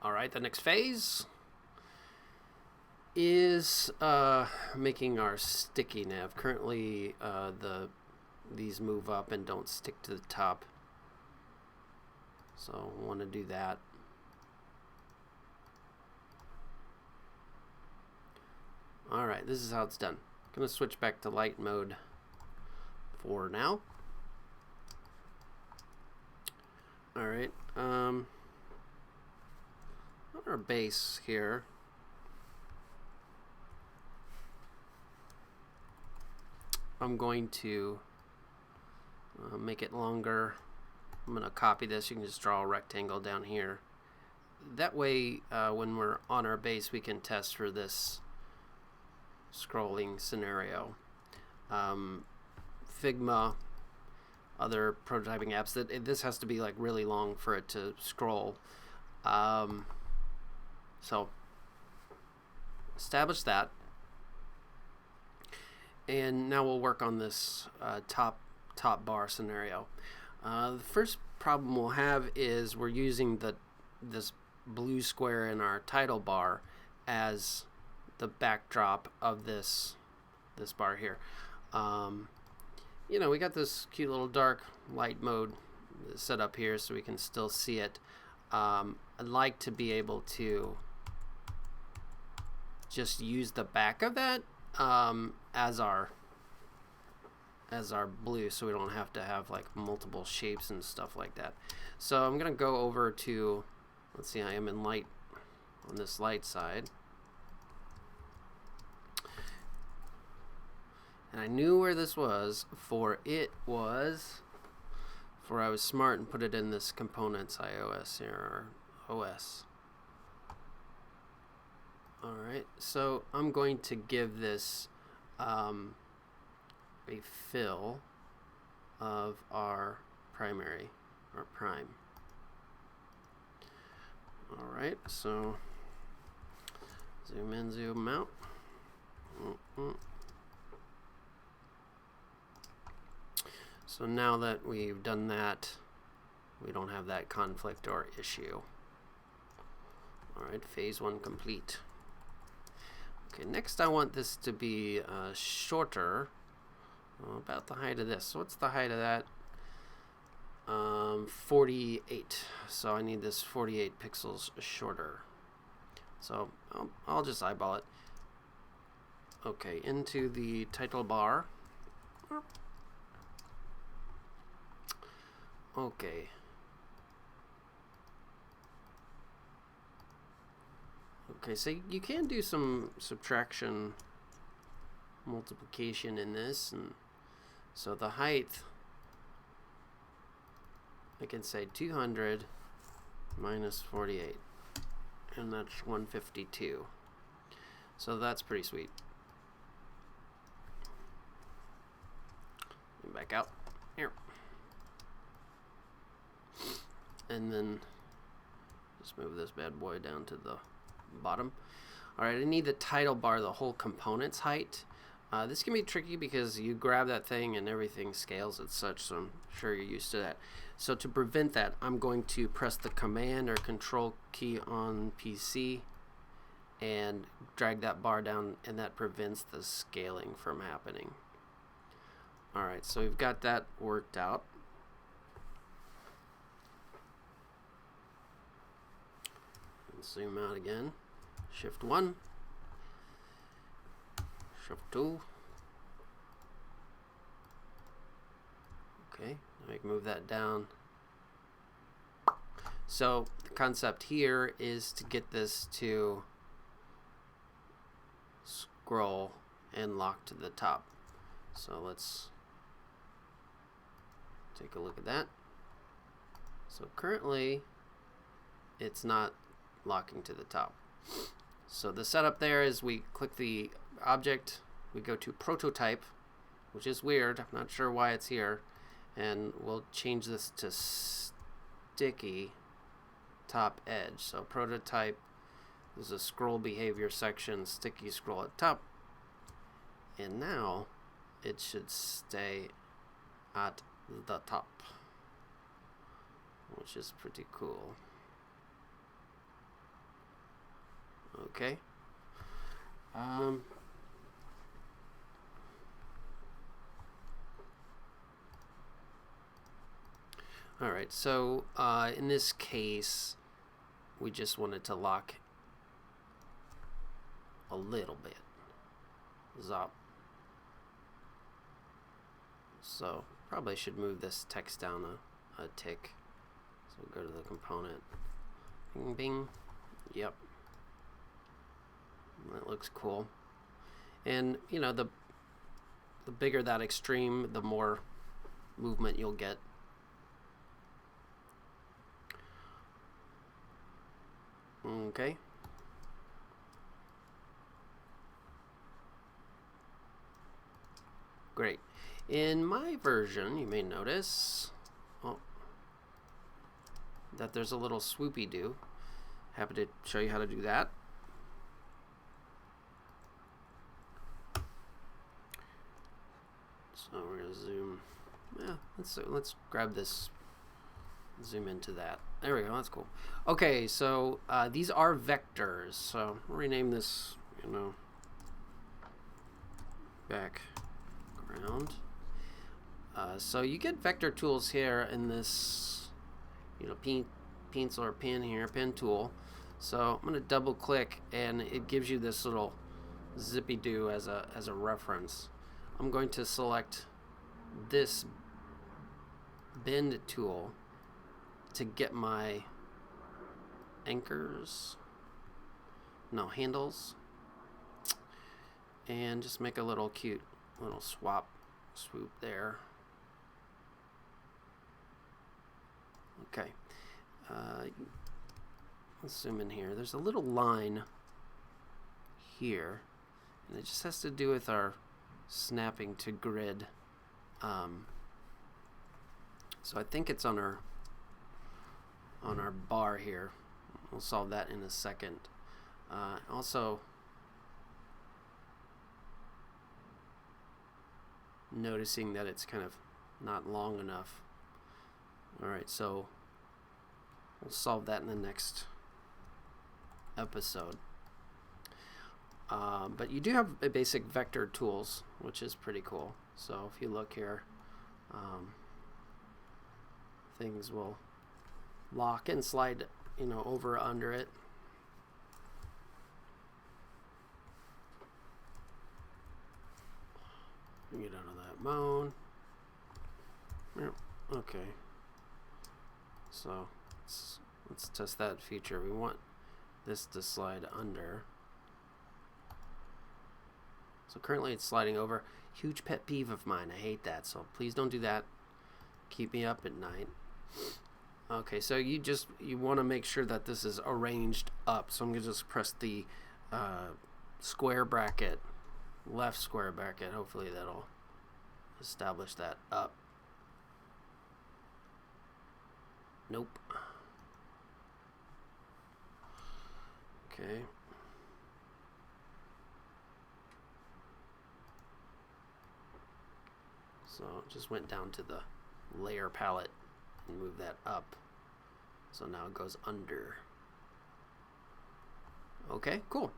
Alright, the next phase is making our sticky nav. Currently, these move up and don't stick to the top. So I want to do that. Alright, this is how it's done. I'm going to switch back to light mode for now. Alright, on our base here, I'm going to make it longer. I'm going to copy this. You can just draw a rectangle down here. That way, when we're on our base, we can test for this scrolling scenario. Figma, other prototyping apps, this has to be like really long for it to scroll. So establish that, and now we'll work on this top bar scenario. The first problem we'll have is we're using this blue square in our title bar as the backdrop of this bar here. You know, we got this cute little dark light mode set up here so we can still see it. I'd like to be able to just use the back of that as our blue, so we don't have to have like multiple shapes and stuff like that. So I'm gonna go over to, let's see, I am in light on this light side, and I knew where this was, for I was smart and put it in this components iOS here, or OS. Alright, so I'm going to give this a fill of our primary, or prime. Alright, so zoom in, zoom out. So now that we've done that, we don't have that conflict or issue. Alright, phase 1 complete. Okay, next I want this to be shorter, about the height of this. So what's the height of that? 48. So I need this 48 pixels shorter. So I'll just eyeball it. Okay, into the title bar. Okay. Okay, so you can do some subtraction, multiplication in this, and so the height, I can say 200 minus 48, and that's 152. So that's pretty sweet. And back out here, and then just move this bad boy down to the bottom. Alright, I need the title bar, the whole component's height. This can be tricky because you grab that thing and everything scales as such, so I'm sure you're used to that. So to prevent that, I'm going to press the Command or Control key on PC and drag that bar down, and that prevents the scaling from happening. Alright, so we've got that worked out. Zoom out again. Shift 1, Shift 2. Okay, I can move that down. So the concept here is to get this to scroll and lock to the top. So let's take a look at that. So currently it's not locking to the top. So the setup there is we click the object, we go to prototype, which is weird, I'm not sure why it's here, and we'll change this to sticky top edge. So prototype, there's a scroll behavior section, sticky scroll at top, and now it should stay at the top, which is pretty cool. Okay. All right, so in this case, we just wanted to lock a little bit. Zop. So probably should move this text down a tick. So we'll go to the component. Bing, bing. Yep. That looks cool. And you know, the bigger that extreme, the more movement you'll get. Okay. Great. In my version, you may notice that there's a little swoopy do. Happy to show you how to do that. So we're gonna zoom. Yeah, let's grab this. Zoom into that. There we go. That's cool. Okay, so these are vectors. So we'll rename this, you know, background. So you get vector tools here in this, you know, pencil or pen here, pen tool. So I'm going to double click, and it gives you this little zippy do as a reference. I'm going to select this bend tool to get my handles, and just make a little cute little swoop there. Okay, let's zoom in here. There's a little line here, and it just has to do with our snapping to grid. So I think it's on our bar here. We'll solve that in a second. Also, noticing that it's kind of not long enough. Alright, so we'll solve that in the next episode. But you do have a basic vector tools, which is pretty cool. So if you look here, things will lock and slide, you know, over under it. Get out of that mode. Yep. Okay. So let's test that feature. We want this to slide under. So currently it's sliding over. Huge pet peeve of mine. I hate that. So please don't do that. Keep me up at night. Okay, so you want to make sure that this is arranged up. So I'm going to just press the square bracket, left square bracket. Hopefully that'll establish that up. Nope. Okay. So it just went down to the layer palette and move that up. So now it goes under. Okay, cool.